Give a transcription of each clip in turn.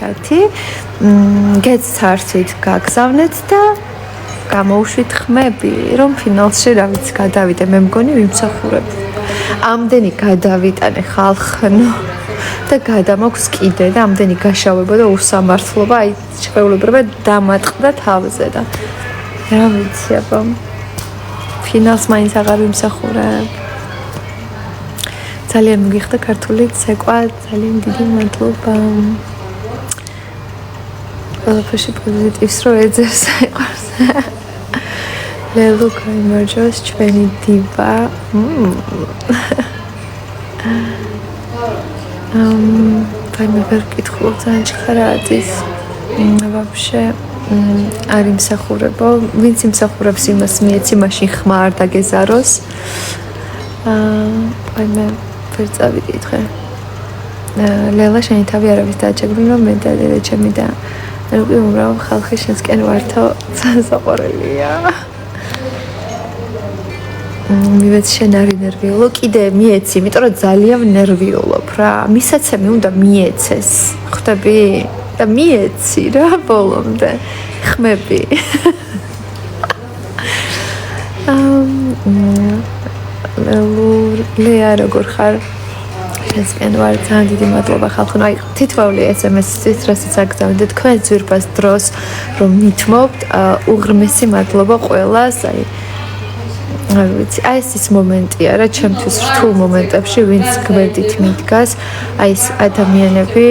ჩათი. გეცარცით გაგზავნეთ და გამოუშვით ხმები, რომ ფინალში რა ვიცი გადავიდე, მე მგონი ვიმსახურებ. ამდენი გადავიტანე ხალხნო და გადამაქვს კიდე და ამდენი გაშავება და უსამართლობა, აი ჩვეულებრივად დამატყდა თავზე და რა ვიცი აბა ფინალს მაინც აღარ ვიმსახურებ. ძალიან მოგიხდა ქართული ცეკვა, ძალიან დიდი მადლობა. ყველაფერში პოზიტივს რო ეძებს აიყვარს. ლელო გამარჯოს ჩვენი დივა. მე ვერ ვკითხულობ ძალიან ჭხარა არის. ვაფშე არ იმსახურებო, ვინც იმსახურებს იმას მიეცი, მაშინ ხმა არ დაგეზაროს. მე ვერ წავიკითხე. ლელა შენი თავი არავის დააჩაგრინო, მე და დედა ჩემი და უკვე უმრავ ხალხი შენსკენ ვართო საყვარელია. მივეც შენ არ ინერვიულო, კიდე მიეცი, იმიტომ რომ ძალიან ნერვიულობ რა. მისაცემი უნდა მიეცეს. ხვდები? და მიეცი რა ბოლომდე. ხმები. ლეა როგორ ხარ? შენსკენ ვარ, ძალიან დიდი მადლობა ხალხო. აი თითოეული SMS-ით რასაც აგზავნეთ თქვენ ძვირფას დროს რომ მითმობთ, უღრმესი მადლობა ყველას. აი ვიცი, აი ეს მომენტია რა, ჩემთვის რთულ მომენტებში ვინც გვერდით მიდგას, აი ეს ადამიანები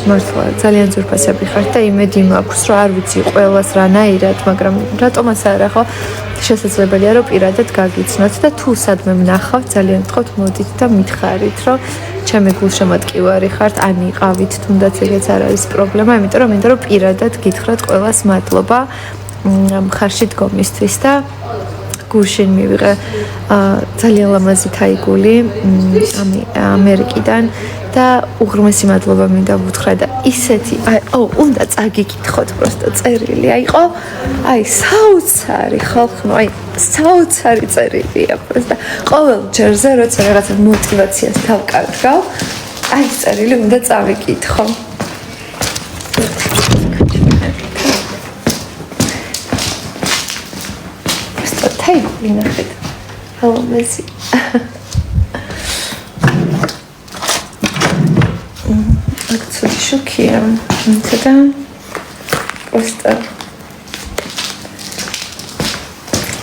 მართლა ძალიან ძვირფასები ხართ და იმედი მაქვს რომ არ ვიცი ყველას რანაირად, მაგრამ რატომაც არა ხო შესაძლებელია რომ პირადად გაგიცნოთ და თუ სადმე ვნახავთ ძალიან გთხოვთ მოდით და მითხარით რომ ჩემი გულშემატკივარი ხართ, ან იყავით, თუნდაც ეგეც არ არის პრობლემა, იმიტომ რომ მინდა რომ პირადად გითხრათ ყველას მადლობა მხარში დგომისთვის და გუშინ მივიღე ძალიან ლამაზი თაიგული ამერიკიდან და უღრმესი მადლობა მინდა ვუთხრა და ისეთი უნდა წაგიკითხოთ პროსტო წერილი აიყო აი საოცარი ხალხო აი საოცარი წერილია პროსტო ყოველ ჯერზე როცა რაღაცა мотиваციას თავკარგავ აი წერილი უნდა წავიკითხო თაიგული ნახეთ ალომეზი აქცოდი შოკია თედა პროსტა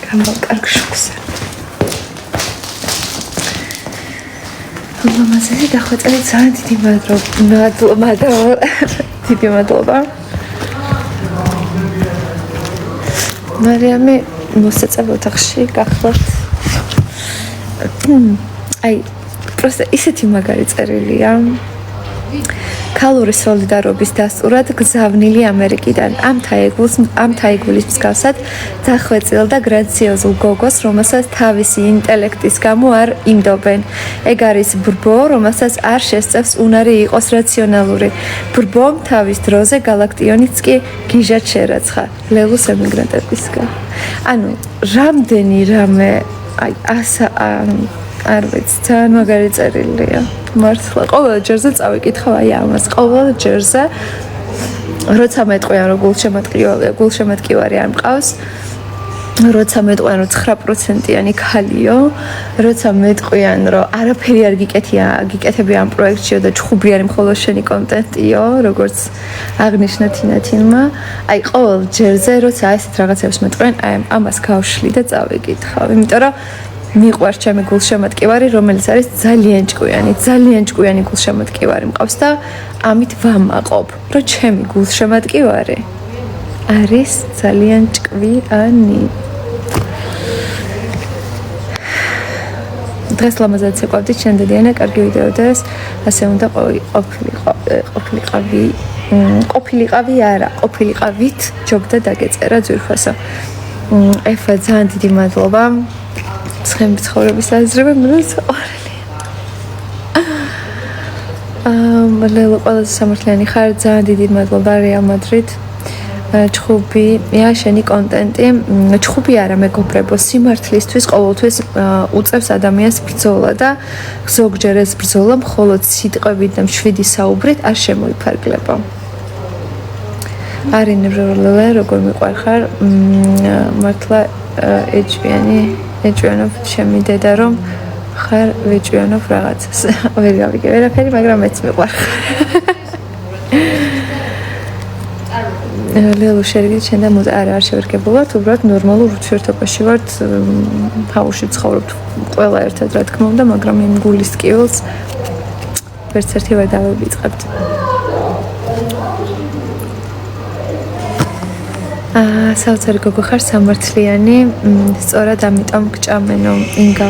გამოვკარგ შოქსა ალომეზი დახვეწილი ძალიან დიდი მადლობა მარიამი მოსაწევ ოთახში გახლავთ აი პროსტა ისეთი მაგარი წერილია ქალური სოლიდარობის დასტურად გზავნილი ამერიკიდან ამ თაიგულის მსგავსად დახვეწილ და გრაციოზულ გოგოს რომელსაც თავისი ინტელექტის გამო არ იმდობენ ეგ არის ბრბო რომელსაც არ შესწევს უნარი იყოს რაციონალური ბრბომ თავის დროზე გალაქტიონიც კი გიჟად შერაცხა ლელუს ემიგრანტებისგან ანუ რამდენი რამე აი ასა არ ვიცი ძალიან მაგარი წერილია მართლა ყოველ ჯერზე წავიკითხავ აი ამას ყოველ ჯერზე როცა მეტყვიან რომ გულშემატკივარი არ მყავს როცა მეტყვიან რომ 9%-იანი ქალიო როცა მეტყვიან რომ არაფერი არ გიკეთებია ამ პროექტშიო და ჩხუბიანი მხოლოდ შენი კონტენტიო როგორც აღნიშნა თინათინმა აი ყოველ ჯერზე როცა ესეთ რაღაცებს მეტყვიან აი ამას გავშლი და წავიკითხავ იმიტომ რომ მიყვარს ჩემი გულშემატკივარი რომელიც არის ძალიან ჭკვიანი გულშემატკივარი მყავს და ამით ვამაყობ რომ ჩემი გულშემატკივარი არის ძალიან ჭკვიანი დღეს ლამაზად ცეკვავდით შენ და დიანა კარგი ვიდეოდეს ასე უნდა ყოფილიყავი არა ყოფილიყავით ჯობდა დაგეწერა ძვირფასო ეფა ძალიან დიდი მადლობა ცხენი ცხოვრების აზრები მროს ორელია ლელო ყველაზე სამართლიანი ხარ ძალიან დიდი მადლობა რეალ მადრიდ ჩხუბია შენი კონტენტი ჩხუბი არა მეგობრებო სიმართლისთვის ყოველთვის უწევს ადამიანს ბრძოლა და ზოგჯერ ეს ბრძოლა მხოლოდ სიტყვებით და მშვიდი საუბრით არ შემოიფარგლება არინებროლე როგორ მიყვარხარ მართლა ეჭვიანობ ჩემი დედა რომ ხარ ვეჭვიანობ რაღაცას ვერ გავიგე ვერაფერი მაგრამ მეც მიყვარხარ ლელო შერგი შენ და მუზა არ შევერგებულად უბრალოდ ნორმალურ ურთიერთობაში ვართ ჰაუში ცხოვრობთ ყველა ერთად რა თქმა უნდა მაგრამ იმ გულის ტკივილს ვერც ერთი ვერ დავივიწყებთ საოცარი გოგო ხარ სამართლიანი სწორად ამიტომ გჭამენო ინგა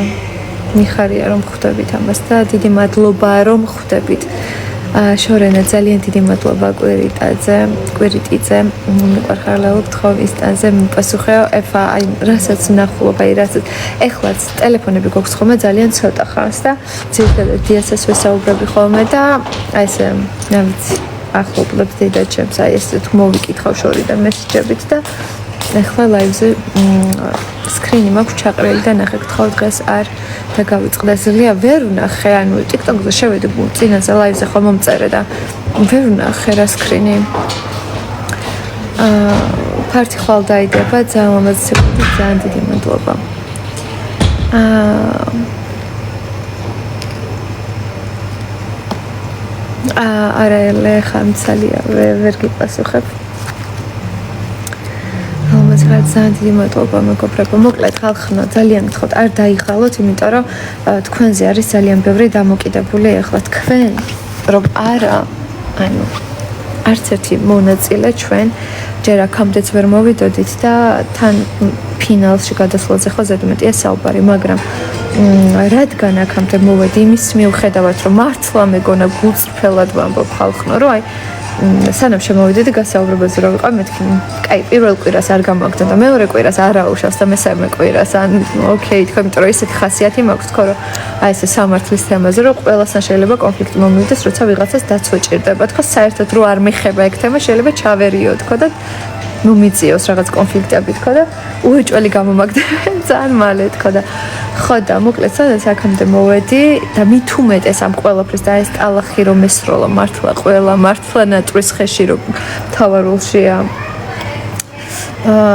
მიხარია რომ ხვდებით ამას და დიდი მადლობა რომ ხვდებით შორენა ძალიან დიდი მადლობა კვირიტიძე მიყვარხარ ლელო გთხოვ ინსტაზე მიპასუხეო ეფა აი რასაც ნახულობ აი რასაც ეხლაც ტელეფონები გვაქვს ხოლმე ძალიან ცოტა ხანს და ძირითადად დიასაც ვესაუბრები ხოლმე და აი ესე რა ვიცი ახლობლებ დედა ჩემს აი ესე თუ მოვიკითხავ შორიდან მესიჯებით და ეხლა ლაივზე სკრინი მაქვს ჩაყრილი და ნახე გთხოვ დღეს არ და გავიწყდა ზლია ვერ ვნახე ანუ TikTok-ზე შევედი წინაზე ლაივზე ხომ მომწერე და ვერ ვნახე რა სკრინი ფარტი ხვალ დაიდება ძალიან ლამაზი სეკუნდი ძალიან დიდი მადლობა არა ელე ხამცალია ვერ გიპასუხებ ძალიან დიდი მადლობა მეგობრებო მოკლედ ხალხო ძალიან გთხოვთ არ დაიღალოთ იმიტომ რომ თქვენზე არის ძალიან ბევრი დამოკიდებული ახლა თქვენ რომ არა ანუ არც ერთი მონაწილე ჩვენ ჯერ აქამდეც ვერ მოვიდოდით და თან ფინალში გადასვლაზე ხო ზედმეტია საუბარი მაგრამ რადგან აქამდე მოვედი იმის მიუხედავად რომ მართლა მეგონა გულწრფელად ვამბობ ხალხო რომ აი სანამ შემოვიდედი გასაუბრებაზე რომ ვიყავ მეთქი კაი პირველ კვირას არ გამოგდა და მეორე კვირას არ აუშავს და მესამე კვირას ან ოკეი თქო იმიტომ რომ ისეთი ხასიათი მაქვს თქო რომ აი ესე სამართლის თემაზე რომ ყველასთან შეიძლება კონფლიქტი მომივიდეს როცა ვიღაცას დაცვა ჭირდება თქო საერთოდ რო არ მიხება ეგ თემა შეიძლება ჩავერიო თქო და ну მიწიოს რაღაც კონფლიქტები თქო და უეჭველი გამომაგდებენ ძალიან მალე თქო და ხო და მოკლედ სადაც აქამდე მოვედი და მით უმეტეს ამ ყველაფრის და ეს ტალახი რომ ესროლა მართლა ყველა მართლა ნატრის ხეში რომ თავარულშია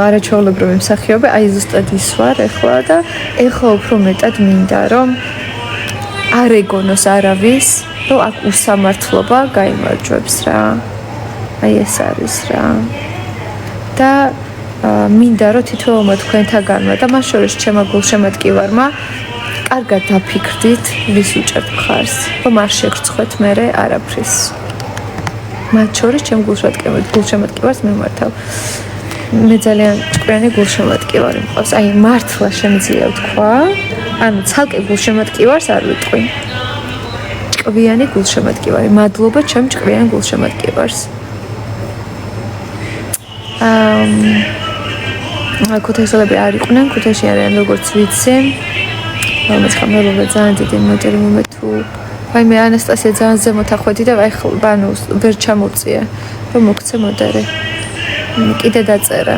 არაჩვეულებრივი მსახიობი აი ზუსტად ის ვარ ეხლა და ეხლა უფრო მეტად მინდა რომ არ ეგონოს არავის რომ აქ უსამართლობა გაიმარჯვებს რა აი ეს არის რა და მინდა რომ თითოეულმა თქვენთაგანმა და მას შორის ჩემო გულშემატკივარმა კარგად დაფიქრდით ვის უჭერთ მხარს რომ არ შეგრცხვეთ მერე არაფრის მათ შორის ჩემ გულშემატკივარს მიმართავ მე ძალიან ჭკვიანი გულშემატკივარი მყავს აი მართლა შემიძლია ვთქვა ანუ ცალკე გულშემატკივარს არ ვიტყვი ჭკვიანი გულშემატკივარი მადლობა ჩემ ჭკვიან გულშემატკივარს ქუთაისელები არ იყვნენ, ქუთაისში არიან როგორც ვიცი. რომელიც ხმელობა ძალიან დიდი მოდელი მომე თუ აი მე ანასტასია ძალიან ზემოთ ახვედი და აი ანუ ვერ ჩამოვწია რომ მოგცე მოდერი. კიდე დაწერა.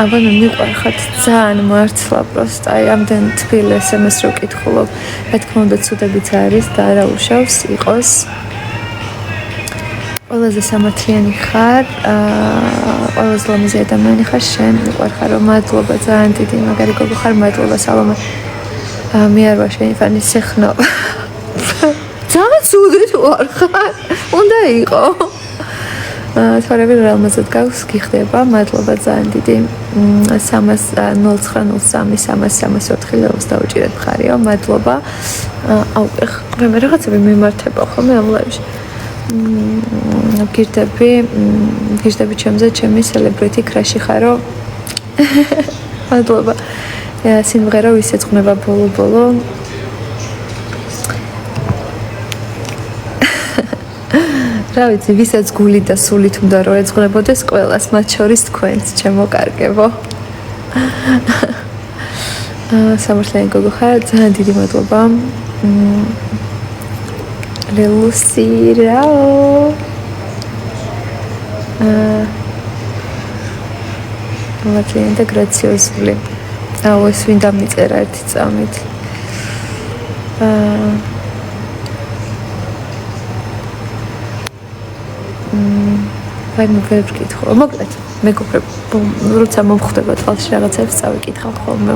აბა მე მიყვარხართ ძალიან მართლა პროსტა აი ამდენ თბილ SMS რო კითხულობ. რა თქმა უნდა ცუდებიც არის და არა უშავს იყოს. ყველაზე სამართლიანი ხარ, ყველაზე ლამაზი ადამიანი ხარ შენ, მიყვარხარ რომ მადლობა ძალიან დიდი, მაგარი გოგო ხარ, მადლობა სალომე. მე არ ვარ შენი ფანი სეხნო. ძალიან ცუდი თუ არ ხარ, უნდა იყო. თორემ რამაზად გავს გიხდება, მადლობა ძალიან დიდი. 30903 ლევოს დაუჭირეთ მხარიო, მადლობა. აუ, მე რაღაცები მიმართება ხოლმე ამ ლაივში. გირდები ჩემზე ჩემი სელებრიტი კრაში ხარო მადლობა სიმღერა ვის ეძღვნება ბოლო რა ვიცი ვისაც გული და სულით უნდა რომ ეძღვნებოდეს ყველას მათ შორის თქვენს ჩემო კარგებო სამართლიანი გოგო ხარ ძალიან დიდი მადლობა Lucirao ძალიან და გრაციოზული. აუ ეს ვინ დამიწერა ერთი წამით. აი მე ვერ ვკითხო. მოკლედ, მეგობრებო, როცა მომხვდება თვალში რაღაცებს წავიკითხავ ხოლმე.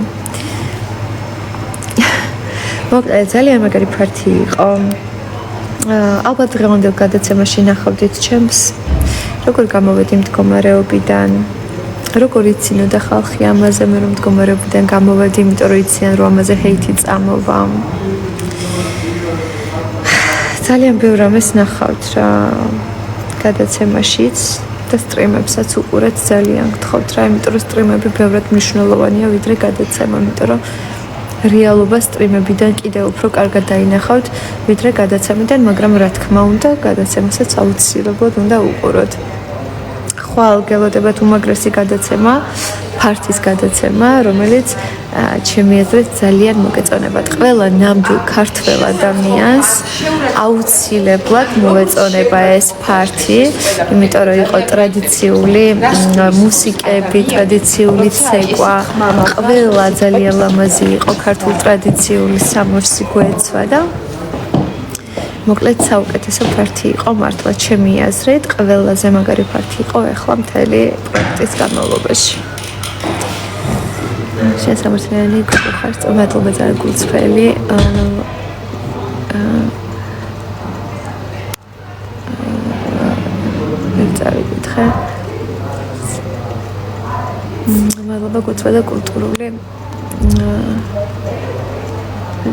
მოკლედ, ძალიან მაგარი ფარტი იყო. ალბათ დღევანდელ გადაცემაში ნახავდით ჩემს, როგორ გამოვედი მდგომარეობიდან, როგორ იცინოდა ხალხი ამაზე, მე რომ მდგომარეობიდან გამოვედი, იმიტომ რომ იციან, რომ ამაზე ჰეითი წამოვა. ძალიან ბევრ რამეს ნახავთ რა გადაცემაშიც და სტრიმებსაც უყურეთ, ძალიან გთხოვთ რა, იმიტომ რომ სტრიმები ბევრად მნიშვნელოვანია ვიდრე გადაცემა, იმიტომ რომ რეალობა სტრიმებიდან კიდევ უფრო კარგად დაინახავთ ვიდრე გადაცემიდან, მაგრამ რა თქმა უნდა, გადაცემასაც აუცილებლად უნდა უყუროთ. ხვალ გელოდებათ უმაგრესი გადაცემა, ფართის გადაცემა, რომელიც ჩემი აზრით ძალიან მოგეწონებათ. ყველა ნამდვილ ქართველ ადამიანს აუცილებლად მოეწონება ეს ფართი, იმიტომ რომ იყო ტრადიციული მუსიკები, ტრადიციული ცეკვა, ყველა ძალიან ლამაზი იყო ქართულ ტრადიციული სამოსი გვეცვა და მოკლედ საუკეთესო ფართი იყო მართლა ჩემი აზრით, ყველაზე მაგარი ფართი იყო ახლა მთელი პროექტის განმავლობაში. შესამართლიანი გიხართ, მადლობა ძალიან გულწრფელი. წავიკითხე. მადლობა გულწრფა და კულტურული.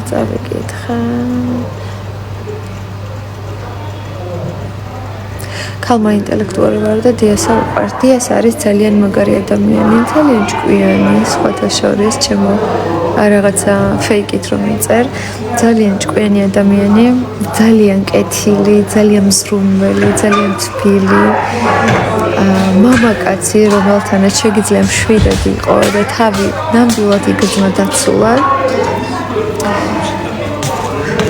წავიკითხე. ხალმა ინტელექტუალი ვარ და დიასა ვიყავს. დიასა არის ძალიან მაგარი ადამიანი, ძალიან ჭკვიანი, სხვათა შორის, ჩემო რაღაცა ფეიკით რომ იწერ. ძალიან ჭკვიანი ადამიანი, ძალიან კეთილი, ძალიან მზრუნველი, ძალიან თბილი. მამაკაცი, რომელთანაც შეგიძლია მშვიდად იყო და თავი ნამდვილად იგრძნო დაცულად.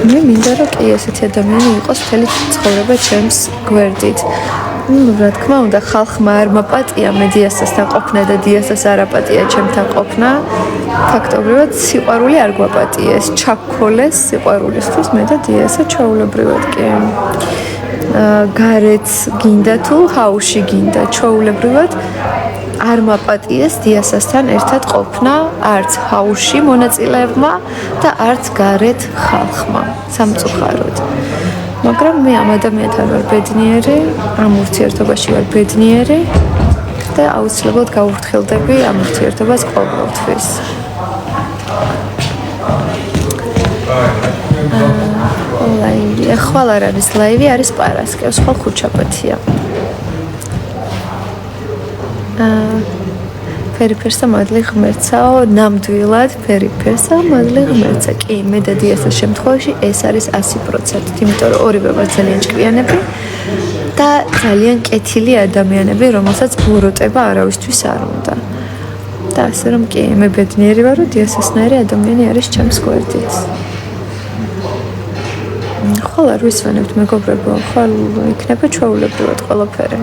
მე მინდა რომ კი ესეთი ადამიანი იყოს მთელი ცხოვრება ჩემს გვერდით. რა თქმა უნდა, ხალხმა არ მაპატია მე დიასასთან ყოფნა და დიასას არ აპატია ჩემთან ყოფნა. ფაქტობრივად სიყვარული არ გვაპატიეს, ჩაქოლეს სიყვარულისთვის მე და დიასა ჩაულებრივად კი. გარეთ გინდა თუ ჰაუში გინდა, ჩაულებრივად არ მაპატიეს დიასასთან ერთად ყოფნა არც ჰაუში მონაწილეებმა და არც გარეთ ხალხმა სამწუხაროდ. მაგრამ მე ამ ადამიანთან ვარ ბედნიერი, ამ ურთიერთობაში ვარ ბედნიერი და აუცილებლად გავუფრთხილდები ამ ურთიერთობას ყოველთვის. ლაივი, ახლა არ არის ლაივი, არის პარასკევს, ხალ ხუჩაპათია. ფერიფერსა მადლი ღმერთსაო, ნამდვილად ფერიფერსა მადლი ღმერთსა. კი, მე და დიასას შემთხვევაში ეს არის 100%, იმიტომ რომ ორივე ვარ ძალიან ჭკვიანები და ძალიან კეთილი ადამიანები, რომელსაც ბოროტება არავისთვის არ უნდა. და ასე რომ კი, მე ბედნიერი ვარ, რომ დიასასნაირი ადამიანი არის ჩემს გვერდით. ხვალ არ ვისვენებთ მეგობრებო, ხვალ იქნება ჩვეულებრივად ყველაფერი.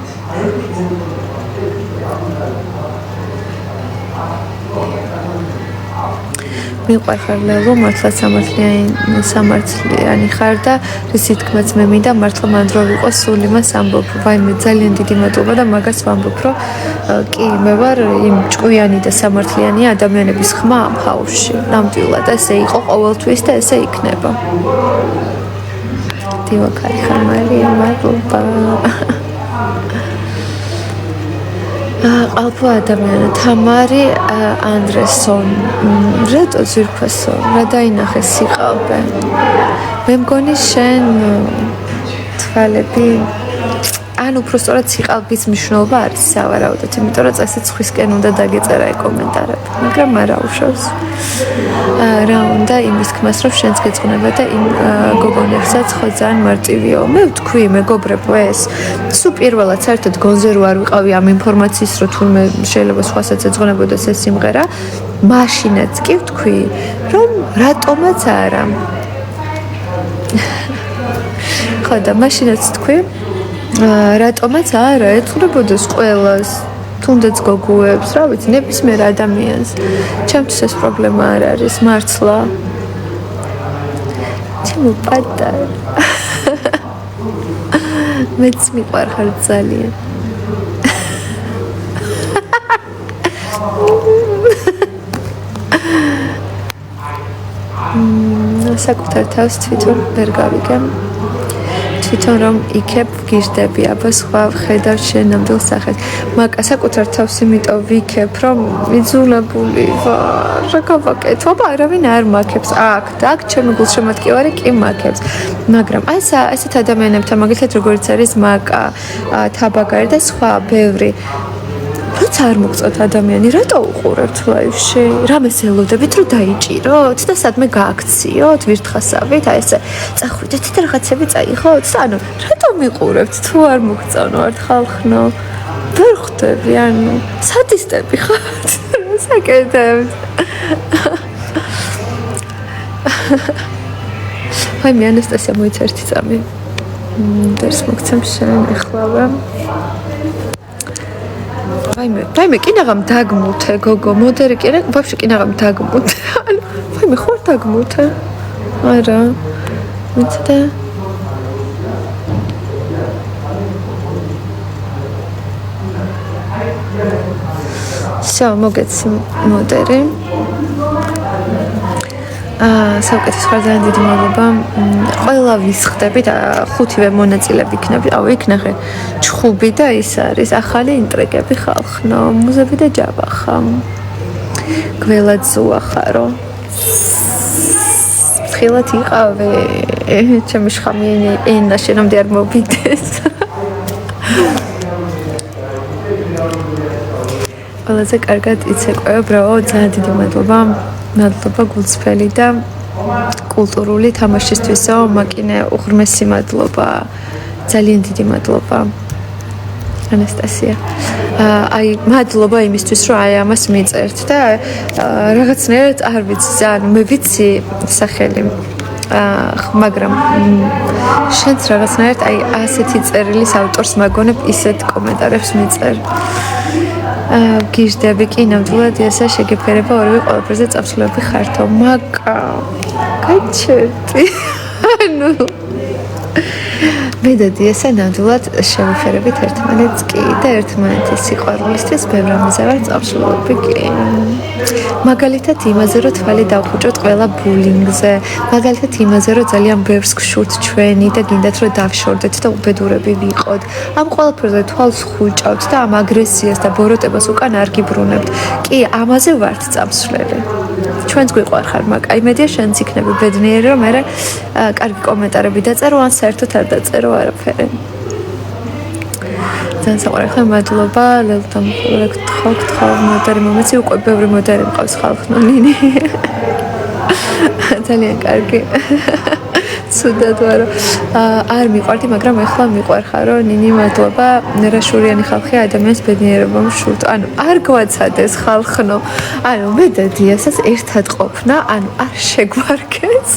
მიყვარხარ ლელო, მართლა სამართლიანი ხარ და რისი თქმაც მე მინდა მართლა მან დრო ვიყო სულ იმას ამბობ. ვაიმე, ძალიან დიდი მადლობა და მაგას ვამბობ, რომ კი, მე ვარ იმ ჭკვიანი და სამართლიანი ადამიანების ხმა ამ ჰაუსში. ნამდვილად ესე იყო ყოველთვის და ესე იქნება. დივაკარი ხარ მარია, მადლობა. ალფა ადამიანი თამარი ანდრესონ რატო ზირფასო რა დაინახე სიყალბე მე მგონი შენ თვალები ან უბრალოდ სიყალბის მნიშვნელობა არის სავარაუდოდ იმიტომ რომ წესით სხვისკენ უნდა დაგეწერა კომენტარები მაგრამ არა უშავს რა უნდა იმის თქმას რომ შენს გეწყნება და იმ გოგონებსაც ხო ძალიან მარტივიო მე ვთქვი მეგობრებო ეს სულ პირველად საერთოდ გონზე რო არ ვიყავი ამ ინფორმაციის რო თურმე შეიძლება სხვასაც ეწყნებოდეს ეს სიმღერა მაშინაც კი ვთქვი რომ რატომაც არა ხო და მაშინაც ვთქვი რატომაც არა ეწყდებოდეს ყველას თუნდაც გოგოებს რა ვიცი ნებისმიერ ადამიანს ჩემთვის ეს პრობლემა არ არის მართლა ჩემო პატარა მეც მიყვარხარ ძალიან საკუთარ თავს თვითონ ვერ გავიგებ თვითონ რომ იქებ გირდები აბა სხვა ვხედავ შენ ნამდვილ სახეს მაგა საკუთარ თავს იმიტომ ვიქებ რომ იძულებული ვარ რა გავაკეთო აბა არავინ არ მაქებს აქ და აქ ჩემი გულშემატკივარი კი მაქებს მაგრამ აი ესეთ ადამიანებთან მაგალითად როგორც არის მაკა თაბაგარი და სხვა ბევრი როცა არ მოგწევთ ადამიანი რატო უყურებთ ლაივში რამეს ელოდებით რომ დაიჭიროთ და სადმე გააქციოთ ვირთხასავით აი ესე წახვიდეთ და რაღაცები წაიღოთ ანუ რატო მიყურებთ თუ არ მოგწონოთ ხალხნო ვერ ხვდები ანუ სადისტები ხართ საკეთებთ აი მე ანასტასია მოიცა ერთი წამი დერს მოგცემ შენ ეხლავე ვაიმე კინაღამ დაგმუთე გოგო მოდერი კი რა ვაფშე კინაღამ დაგმუთე ანუ ვაიმე ხوار დაგმუთე არა მიცდა всё მოგეცი მოდერი საუკეთესო ძალიან დიდი მადლობა ყველა ვისხდები და ხუთივე მონაწილე ვიქნები აუ იქ ნახე ჩხუბი და ის არის ახალი ინტრიგები ხალხნო მუზები და ჯაბახა გველად ზუახარო ხილად იყავე ჩემი შხამიანი ენა შენამდე არ მოვიდეს ყველაზე კარგად იცეკვეო ბრაო ძალიან დიდი მადლობა მადლობა გულწრფელი და კულტურული თამაშისთვისო მაკინე უღრმესი მადლობა ძალიან დიდი მადლობა ანასტასია აი მადლობა იმისთვის რომ აი ამას მიწერთ და რაღაცნაირად არ ვიცი ძალიან მე ვიცი სახელი მაგრამ შენც რაღაცნაირად აი ასეთი წერილის ავტორს მაგონებ ისეთ კომენტარებს მიწერ გირდები კი ნამდვილად ესა შეგეფერება ორივე ყველაფერზე წამსვლები ხართო მაკა გაჩერდი ანუ მე და დიესა ნამდვილად შევიფერებით ერთმანეთს კი და ერთმანეთის სიყვარულისთვის ბევრ რამეზე ვარ წამსვლები კი მაგალითად იმაზე რომ თვალი დავხუჭოთ ყველა ბულინგზე მაგალითად იმაზე რომ ძალიან ბევრს გშურთ ჩვენი და გინდათ რომ დავშორდეთ და უბედურები ვიყოთ ამ ყველაფერზე თვალს ხუჭავთ და ამ აგრესიას და ბოროტებას უკან არ გიბრუნებთ კი ამაზე ვართ წამსვლელი ჩვენც გვიყვარხარ მაგ აი მედია შენც იქნები ბედნიერი რომ მე კარგი კომენტარები დაწერო ან საერთოდ არ დაწერო არაფერი ძალიან საყვარელი მადლობა ლელთან გთხოვ მოდერი მომეცი უკვე ბევრი მოდერი მყავს ხალხნო ნინი ძალიან კარგი ცუდად ვარო არ მიყვარდი მაგრამ ეხლა მიყვარხარო ნინი მადლობა ნერაშურიანი ხალხი ადამიანს ბედნიერებამ შურთ ანუ არ გვაცადეს ხალხნო ანუ მე და დიასას ერთად ყოფნა ანუ არ შეგვარგეს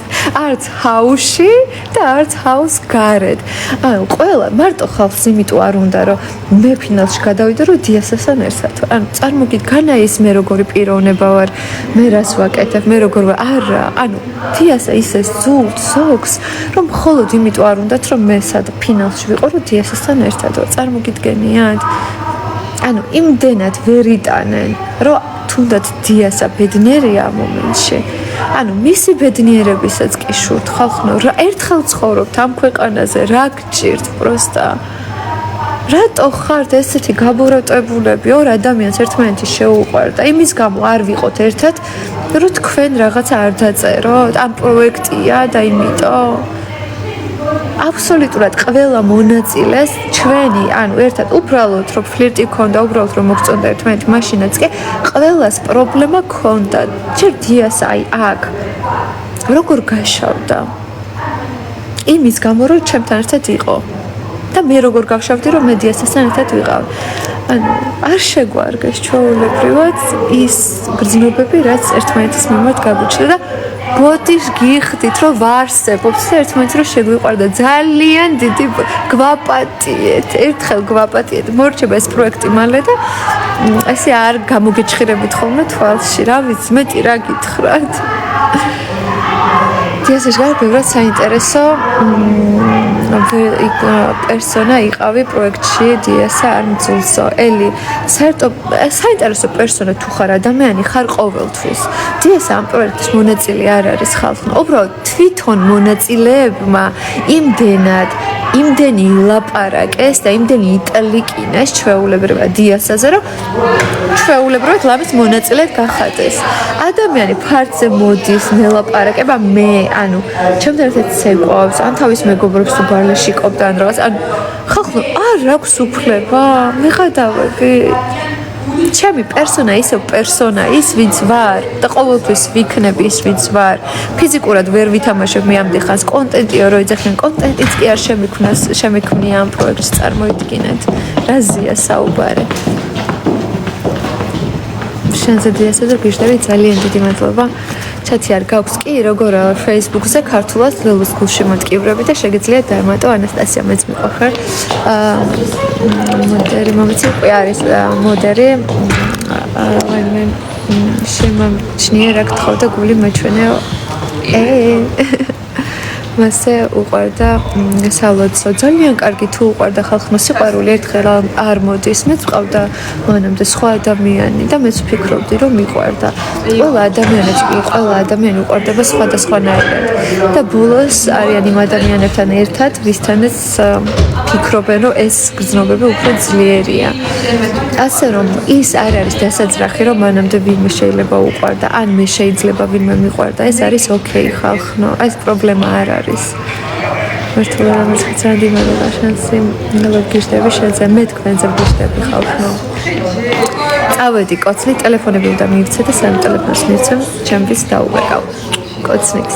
არც ჰაუში და არც ჰაუს გარეთ ანუ ყველა მარტო ხალხს იმიტომ არ უნდა რომ მე ფინალში გადავიდე რომ დიასასთან ერთად ანუ წარმოგიდგ განა ის მე როგორი პიროვნება ვარ მე რას ვაკეთებ მე როგორ ვარ არა ანუ დიასა ისე ზულთ ზოგს რომ მხოლოდ იმიტომ არ უნდათ რომ მე სად ფინალში ვიყო რომ დიასასთან ერთად ვარ წარმოგიდგენიათ ანუ იმდენად ვერ იტანენ რომ თუნდაც დიასა ბედნიერია ამ მომენტში ანუ მისი ბედნიერებისაც კი შურთ ხალხნო რა ერთხელ ცხოვრობთ ამ ქვეყანაზე რა გჭირთ პროსტა რატო ხართ ესეთი გაბოროტებულები ორ ადამიანს ერთმანეთი შეუყვარდა იმის გამო არ ვიყოთ ერთად რომ თქვენ რაღაცა არ დაწეროთ ამ პროექტია და იმიტომ აბსოლუტურად ყველა მონაწილეს ჩვენი ანუ ერთად უბრალოდ რომ ფლირტი ქონდა უბრალოდ რომ მოგწონდა ერთმანეთი მაშინაც კი ყველას პრობლემა ქონდა ჯერ დიას აი აქ როგორ გაშავდა იმის გამო რომ ჩემთან ერთად იყო და მე როგორ გავშავდი რომ მე დიასთან ერთად ვიყავ ანუ არ შეგვარგეს ჩვეულებრივად ის გრძნობები რაც ერთმანეთის მიმართ გაგვიჩნდა და ბოდიშ გიხდით რომ ვარსებობს და ერთმანეთს რომ შეგვიყვარდა ძალიან დიდი გვაპატიეთ ერთხელ გვაპატიეთ მორჩება ეს პროექტი მალე და ესე არ გამოგეჭხირებით ხოლმე თვალში რა ვიცი მეტი რა გითხრათ დიასაშ გარკვეულად საინტერესო პერსონა იყავი პროექტში დიასა არ მძულსო ელი საინტერესო პერსონა თუ ხარ ადამიანი ხარ ყოველთვის დიასა ამ პროექტის მონაწილე არ არის ხალხმა უბრალოდ თვითონ მონაწილეებმა იმდენი ლაპარაკეს და იმდენი იტალიკინეს ჩვეულებრივად დიასაზე რომ ჩვეულებრივად ლამის მონაწილედ გახადეს ადამიანი ფართზე მოდის მელაპარაკება მე ანუ ჩემთან ერთად ცეკვავს ან თავის მეგობრებს თუ ბარლეში ყოფდა ან რაღაც ან ხალხო არ აქვს უფლება მიღადავები ჩემი პერსონა ისევ პერსონა ის ვინც ვარ და ყოველთვის ვიქნები ის ვინც ვარ ფიზიკურად ვერ ვითამაშებ მე ამდენ კონტენტიო რო იძახენ კონტენტიც კი არ შემიქმნია ამ პროექტს წარმოიდგინეთ რაზეა საუბარი შენზე დიასა და გიშდები ძალიან დიდი მადლობა ჩათი არ გაქვს კი როგორ Facebook-ზე ქართულად ლელოს გულში მოტკივრები და შეგიძლიათ დაემატო ანასტასია მეც მიყვახარ მოდერი მომიცი უკვე არის მოდერი ვინმე შემამჩნია რა გთხოვდა გული მეჩვენეო მასე უყვარდა სალოცო ძალიან კარგი თუ უყვარდა ხალხმა სიყვარული ერთხელ არ მოდის მეც ყავდა მანამდე სხვა ადამიანი და მეც ვფიქრობდი რომ მიყვარდა ყველა ადამიანი უყვარდება სხვადასხვანაირად და ბოლოს არიან იმ ადამიანებთან ერთად ვისთანაც ფიქრობენ რომ ეს გრძნობები უფრო ძლიერია ასე რომ ის არ არის დასაძრახი რომ მანამდე ვინმე შეიძლება უყვარდა ან მე შეიძლება ვინმე მიყვარდა ეს არის ოკეი ხალხო ეს პრობლემა არ არის მართლა რომელიც ძალიან დიმადობა შანსი ლოგისტები შენზე მე თქვენზე ვგიშდები ხალხო წავედი კოცნი ტელეფონები უნდა მივცე და სამ ტელეფონს მივცემ ჩემთვის დაუვეკავ კოცნით